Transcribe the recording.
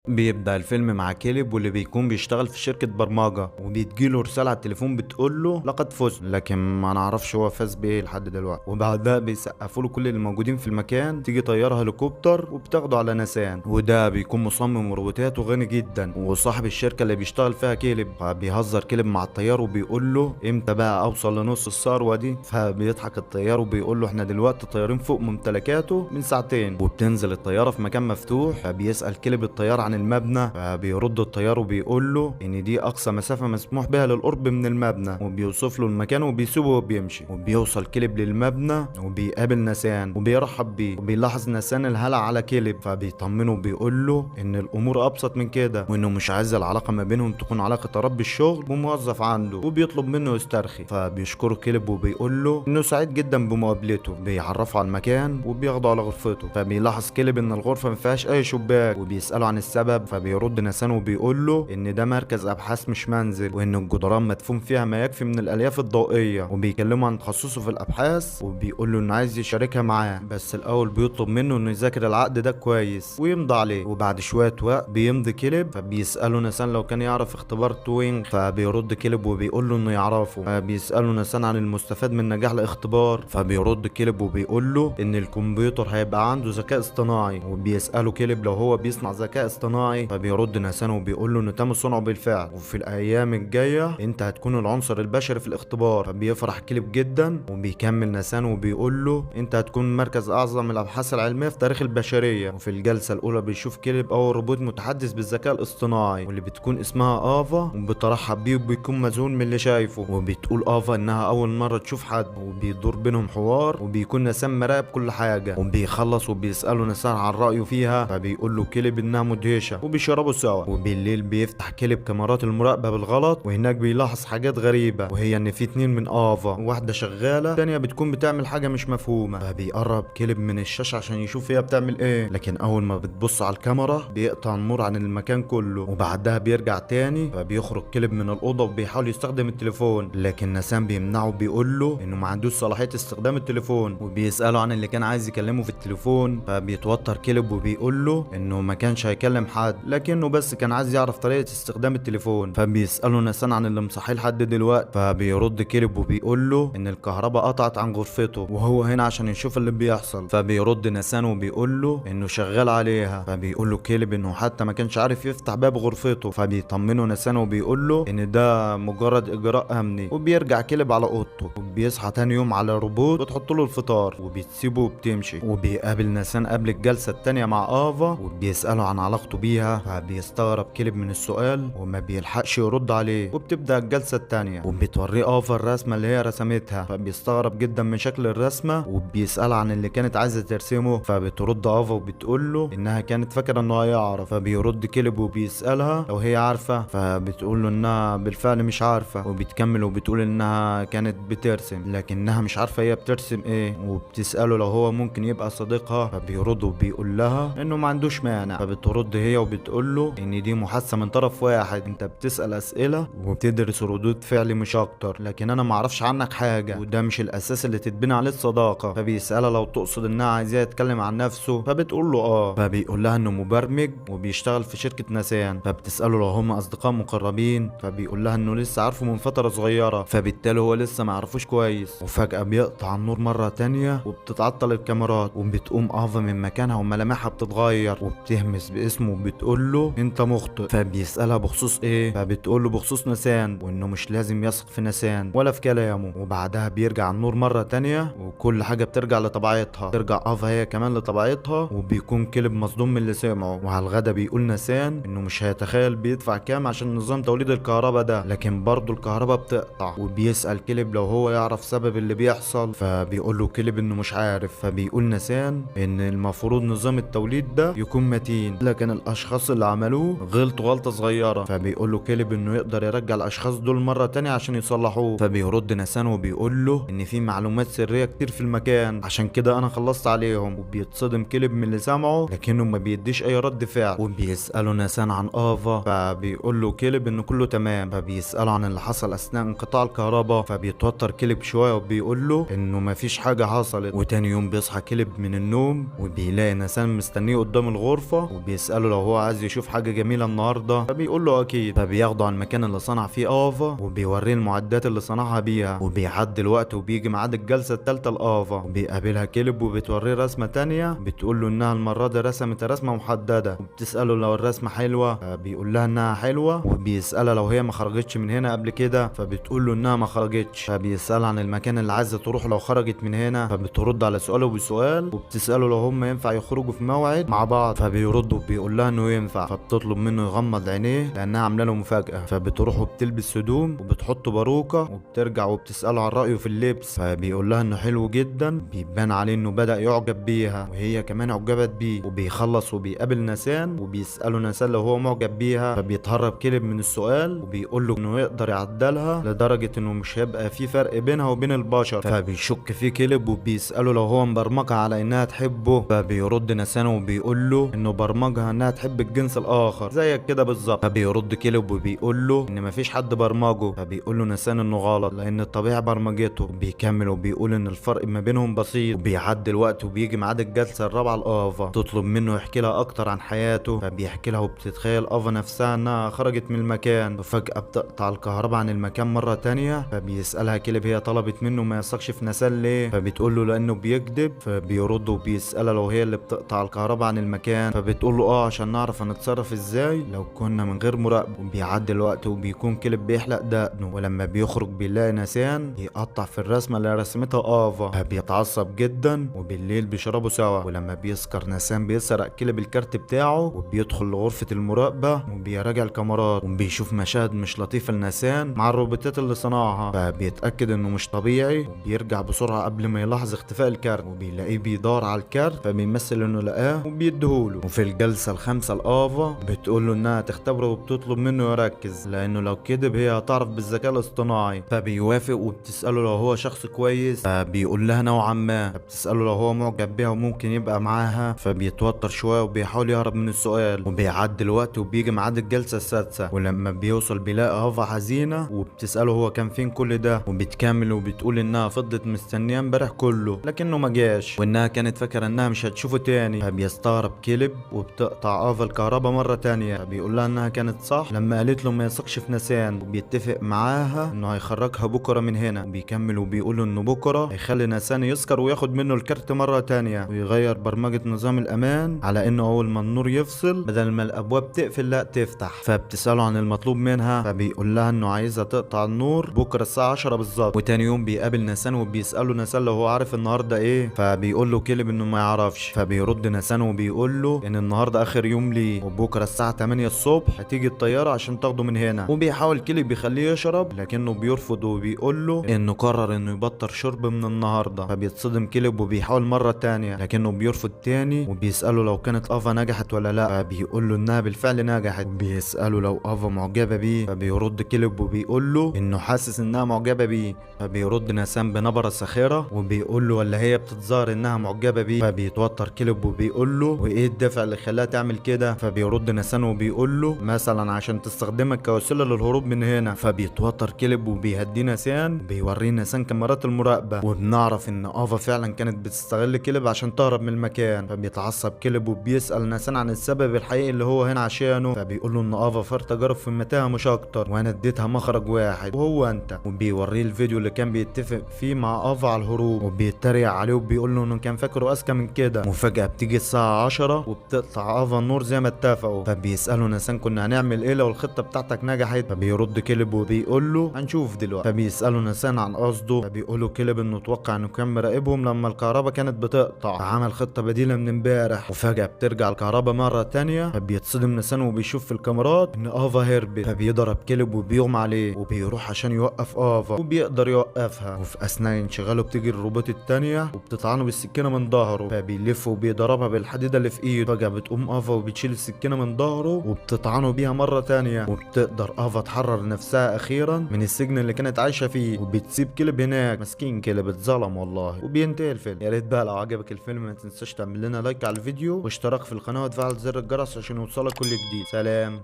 بيبدأ الفيلم مع كيلب واللي بيكون بيشتغل في شركة برمجة، وبيتجيله رسالة على التليفون بتقوله لقد فزت، لكن ما نعرفش هو فاز بإيه لحد دلوقتي. وبعدها بيسقفوا له كل اللي موجودين في المكان، تيجي طيارة هليكوبتر وبتاخده على ناسان، وده بيكون مصمم روبوتات وغني جدا وصاحب الشركة اللي بيشتغل فيها كيلب. فبيهزر كيلب مع الطيار وبيقول له امتى بقى اوصل لنص الثروة دي. فبيضحك الطيار وبيقول له احنا دلوقتي طيارين فوق ممتلكاته من ساعتين. وبتنزل الطيارة في مكان مفتوح، فبيسأل كيلب الطيار عن المبنى، فبيرد الطيار وبيقول له ان دي اقصى مسافة مسموح بها للقرب من المبنى، وبيوصف له المكان وبيسيبه وبيمشي. وبيوصل كيلب للمبنى وبيقابل ناسان وبيرحب بيه، وبيلاحظ ناسان الهلع على كيلب، فبيطمنه وبيقول له ان الامور ابسط من كده، وانه مش عايز العلاقة ما بينهم تكون علاقة رب الشغل وموظف عنده، وبيطلب منه يسترخي. فبيشكره كيلب وبيقول له انه سعيد جدا بمقابلته، بيعرفه على المكان وبياخده على غرفته. فبيلاحظ كيلب ان الغرفة ما فيهاش اي شباك، وبيسأله عن السبب. فبيرد ناسان وبيقول له ان ده مركز ابحاث مش منزل، وان الجدران مدفون فيها ما يكفي من الالياف الضوئيه. وبيكلمه عن تخصصه في الابحاث، وبيقول له انه عايز يشاركها معاه، بس الاول بيطلب منه انه يذاكر العقد ده كويس ويمضي عليه. وبعد شويه وقت بيمضي كيلب، فبيساله ناسان لو كان يعرف اختبار توينج، فبيرد كيلب وبيقول له انه يعرفه. فبيساله ناسان عن المستفاد من نجاح الاختبار، فبيرد كيلب وبيقول له ان الكمبيوتر هيبقى عنده ذكاء اصطناعي. وبيساله كيلب لو هو بيصنع ذكاء اصطناعي، فبيرد ناسان وبيقول له انه تم صنعه بالفعل، وفي الايام الجايه انت هتكون العنصر البشري في الاختبار. فبيفرح كيلب جدا، وبيكمل ناسان وبيقول له انت هتكون مركز اعظم الابحاث العلميه في تاريخ البشريه. وفي الجلسه الاولى بيشوف كيلب اول روبوت متحدث بالذكاء الاصطناعي، واللي بتكون اسمها افا، وبترحب بيه وبيكون مذهول من اللي شايفه. وبتقول افا انها اول مره تشوف حد، وبيدور بينهم حوار، وبيكون ناسان مراقب كل حاجه. وبيخلص وبيساله ناسان عن رايه فيها، فبيقول له كيلب انها مدهشه، وبيشربوا سوا. وبالليل بيفتح كيلب كاميرات المراقبه بالغلط، وهناك بيلاحظ حاجات غريبه، وهي ان في اتنين من افا، واحده شغاله تانية بتكون بتعمل حاجه مش مفهومه. فبيقرب كيلب من الشاشه عشان يشوف هي بتعمل ايه، لكن اول ما بتبص على الكاميرا بيقطع النور عن المكان كله. وبعدها بيرجع تاني، فبيخرج كيلب من الاوضه وبيحاول يستخدم التليفون، لكن ناسان بيمنعه وبيقول له انه ما عندوش صلاحيه استخدام التليفون. وبيساله عن اللي كان عايز يكلمه في التليفون، فبيتوتر كيلب وبيقول له انه ما كانش هيكلم حد، لكنه بس كان عايز يعرف طريقه استخدام التليفون. فبيساله ناسان عن اللي مصحيه لحد دلوقتي، فبيرد كيلب وبيقول له ان الكهرباء قطعت عن غرفته، وهو هنا عشان يشوف اللي بيحصل. فبيرد ناسان وبيقول له انه شغال عليها. فبيقول له كيلب انه حتى ما كانش عارف يفتح باب غرفته. فبيطمنه ناسان وبيقول له ان ده مجرد اجراء امني. وبيرجع كيلب على اوضته، وبيصحى تاني يوم على روبوت بتحط له الفطار، وبتسيبه وبتمشي. وبيقابل ناسان قبل الجلسه التانيه مع افا، وبيساله عن علاقته بيها. فبيستغرب كيلب من السؤال وما بيلحقش يرد عليه. وبتبدا الجلسه التانيه، وبتوريه افا الرسمه اللي هي رسمتها. فبيستغرب جدا من شكل الرسمه، وبيسالها عن اللي كانت عايزه ترسمه. فبترد افا وبتقول له انها كانت فاكره انه هيعرف. فبيرد كيلب وبيسالها لو هي عارفه، فبتقول له انها بالفعل مش عارفه. وبتكمل وبتقول انها كانت بترسم، لكنها مش عارفه هي بترسم ايه. وبتساله لو هو ممكن يبقى صديقها، فبيرد وبيقول لها انه ما عندوش مانع. فبترد هي وبتقول له ان دي محادثه من طرف واحد، انت بتسال اسئله وبتدرس ردود فعل مش اكتر، لكن انا ما اعرفش عنك حاجه، وده مش الاساس اللي تتبني عليه الصداقه. فبيسالها لو تقصد انها عايزاه يتكلم عن نفسه، فبتقول له اه. فبيقول لها انه مبرمج وبيشتغل في شركه ناسان. فبتساله لو هم اصدقاء مقربين، فبيقول لها انه لسه عارفه من فتره صغيره، فبالتالي هو لسه ما عرفوش كويس. وفجاه بيقطع النور مره تانية، وبتتعطل الكاميرات، وبتقوم افا من مكانها وملامحها بتتغير، وبتهمس باسمه وبتقول له انت مخطئ. فبيسالها بخصوص ايه، فبتقول له بخصوص ناسان، وانه مش لازم يثق في ناسان ولا في كلامه. وبعدها بيرجع النور مره تانية، وكل حاجه بترجع لطبيعتها، ترجع افا هي كمان لطبيعتها. وبيكون كلب مصدوم من اللي سمعه. وعلى الغدا بيقول ناسان انه مش هيتخيل بيدفع كام عشان نظام توليد الكهرباء ده، لكن برضه الكهرباء بتقطع. وبيسال كلب لو هو يعرف سبب اللي بيحصل، فبيقول له كلب انه مش عارف. فبيقول ناسان ان المفروض نظام التوليد ده يكون متين، لكن الاشخاص اللي عملوه غلطوا غلطه صغيره. فبيقول له كلب انه يقدر يرجع الاشخاص دول مره تانية عشان يصلحوه. فبيرد ناسان وبيقول له ان في معلومات سريه كتير في المكان، عشان كده انا خلصت عليهم. وبيتصدم كلب من اللي سامعه، لكنه ما بيديش اي رد فعل. وبيساله ناسان عن افا، فبيقول له كلب انه كله تمام. فبيساله عن اللي حصل اثناء انقطاع الكهرباء، فبيتوتر كلب شويه وبيقول له انه ما فيش حاجه حصلت. وتاني يوم بيصحى كلب من النوم، وبيلاقي ناسان مستنيه قدام الغرفه، وبيساله لو لو هو عايز يشوف حاجة جميلة النهاردة، فبيقول له اكيد. فبياخده على المكان اللي صنع فيه افا وبيوريه المعدات اللي صنعها بيها، وبيعدي الوقت وبيجي ميعاد الجلسة التالتة لافا، وبيقابلها كلب وبتوريه رسمة تانية بتقول له انها المرة دي رسمت رسمة محددة، وبتسأله لو الرسمة حلوة، فبيقول لها انها حلوة، وبيسألها لو هي ما خرجتش من هنا قبل كده، فبتقول له انها ما خرجتش. فبيسألها عن المكان اللي عايزة تروح لو خرجت من هنا، فبترد على سؤاله بسؤال، وبتسأله لو هم ينفع يخرجوا في موعد مع بعض، فبيرد وبيقول لها انه ينفع. فبتطلب منه يغمض عينيه لانها عامله له مفاجأة، فبتروح وبتلبس هدوم وبتحط باروكة وبترجع وبتسأله عن رأيه في اللبس، فبيقول لها انه حلو جدا، بيبان عليه انه بدأ يعجب بيها وهي كمان اعجبت بيه. وبيخلص وبيقابل نسان وبيسأله نسان لو هو معجب بيها، فبيتهرب كلب من السؤال وبيقول له انه يقدر يعدلها لدرجة انه مش هيبقى في فرق بينها وبين البشر. فبيشك فيه كلب وبيسأله لو هو مبرمجها على انها تحبه، فبيرد نسان وبيقول له انه برمجها انها تحب الجنس الاخر زيك كده بالظبط. فبيرد كلب وبيقول له ان مفيش حد برمجه، فبيقول له نسان انه غلط لان الطبيعة برمجته. بيكمل وبيقول ان الفرق ما بينهم بسيط. وبيعدي الوقت وبيجي ميعاد الجلسة الرابعة لافا، تطلب منه يحكي لها اكتر عن حياته، فبيحكي لها وبتتخيل افا نفسها انها خرجت من المكان، وفجأة بتقطع الكهرباء عن المكان مرة تانية. فبيسألها كلب هي طلبت منه ما يثقش في نسان ليه، فبتقول له لانه بيكذب. فبيرد وبيسألها لو هي اللي بتقطع الكهرباء عن المكان، فبتقول له عشان نعرف هنتصرف ازاي لو كنا من غير مراقبة. وبيعدي الوقت وبيكون كلب بيحلق دقنه، ولما بيخرج بيلاقي نسان يقطع في الرسمة اللي رسمتها افا، فبيتعصب جدا. وبالليل بيشربوا سوا، ولما بيسكر نسان بيسرق كلب الكارت بتاعه وبيدخل لغرفة المراقبة وبيراجع الكاميرات، وبيشوف مشاهد مش لطيفة لنسان مع الروبوتات اللي صنعها، فبيتأكد انه مش طبيعي وبيرجع بسرعة قبل ما يلاحظ اختفاء الكارت، وبيلاقيه بيدور على الكارت فبيمثل انه لقاه وبيديهوله. وفي الجلسة الخامسة لافا بتقول له انها تختبره وبتطلب منه يركز لانه لو كذب هي هتعرف بالذكاء الاصطناعي، فبيوافق وبتسأله لو هو شخص كويس، فبيقول لها نوعا ما. فبتسأله لو هو معجب بيها وممكن يبقى معاها، فبيتوتر شوية وبيحاول يهرب من السؤال. وبيعدي الوقت وبيجي ميعاد الجلسة السادسة، ولما بيوصل بيلاقي افا حزينة وبتسأله هو كان فين كل ده، وبتكمل وبتقول انها فضلت مستنياه امبارح كله لكنه ما جاش، وانها كانت فاكرة انها مش هتشوفه تاني. فبيستغرب كلب وبتقطع افا الكهرباء مرة تانية، فبيقول لها انها كانت صح لما قالت له ما يثقش في نسان، وبيتفق معاها انه هيخرجها بكرة من هنا. وبيكمل وبيقول انه بكرة هيخلي نسان يسكر وياخد منه الكارت مرة تانية، ويغير برمجة نظام الامان على انه اول ما النور يفصل بدل ما الابواب تقفل لا تفتح. فبتسأله عن المطلوب منها، فبيقول لها انه عايزة تقطع النور بكرة الساعة 10 بالظبط. وتاني يوم بيقابل نسان وبيسأله نسان لو هو عارف النهاردة ايه، فبيقول له كلب انه ما يعرفش. فبيرد نسان وبيقول له ان النهاردة اخر يوم ليه، وبكرة الساعة 8 الصبح هتيجي الطيارة عشان تاخده من هنا. وبيحاول كلب يخليه يشرب لكنه بيرفض وبيقول له انه قرر انه يبطل شرب من النهاردة. فبيتصدم كلب وبيحاول مرة تانية لكنه بيرفض تاني، وبيسأله لو كانت افا نجحت ولا لا، فبيقول له انها بالفعل نجحت. بيسأله لو افا معجبة بيه، فبيرد كلب وبيقول له انه حاسس انها معجبة بيه. فبيرد نسان بنبرة ساخرة وبيقول له ولا هي بتتظاهر انها معجبة بيه. فبيتوتر كلب وبيقول له وايه الدافع اللي خلاها تعمل كده. فبيرد نسان وبيقول له مثلا عشان تستخدمك كوسيلة للهروب من هنا. فبيتوتر كلب وبيهدي نسان، بيوريه نسان كاميرات المراقبة، وبنعرف ان افا فعلا كانت بتستغل كلب عشان تهرب من المكان. فبيتعصب كلب وبيسأل نسان عن السبب الحقيقي اللي هو هنا عشانه، فبيقول له ان افا فار تجارب في المتاهة مش اكتر، وانا اديتها مخرج واحد وهو انت. وبيوريه الفيديو اللي كان بيتفق فيه مع افا على الهروب، وبيتريق عليه وبيقول له انه كان فاكره اذكى من كده. وفجأة بتيجي الساعة 10 وبتقطع افا النور زي ما اتفقوا. فبيسأله نسان كنا هنعمل ايه لو الخطة بتاعتك نجحت. فبيرد كلب وبيقول له هنشوف دلوقتي. فبيسأله نسان عن قصده، فبيقول له كلب انه توقع انه كان مراقبهم لما الكهرباء كانت بتقطع، فعمل خطة بديلة من امبارح. وفجأة بترجع الكهرباء مرة تانية، فبيتصدم نسان وبيشوف في الكاميرات ان افا هربت. فبيضرب كلب وبيغمى عليه، وبيروح عشان يوقف افا وبيقدر يوقفها. وفي اثناء انشغاله بتيجي الروبوت التانية وبتطعنه بالسكينة من ظهره، فبيلف وبيضربها بالحديدة اللي في ايده. فجأة بتقوم افا وبتشيل السكينة من ظهره وبتطعنه بيها مرة تانية، وبتقدر افا تحرر نفسها اخيرا من السجن اللي كانت عايشة فيه، وبتسيب كلب هناك. مسكين كلب اتظلم والله. وبينتهي الفيلم. يا ريت بقى لو عجبك الفيلم ما تنساش تعمل لنا لايك على الفيديو واشتراك في القناة وتفعل زر الجرس عشان يوصلك كل جديد. سلام.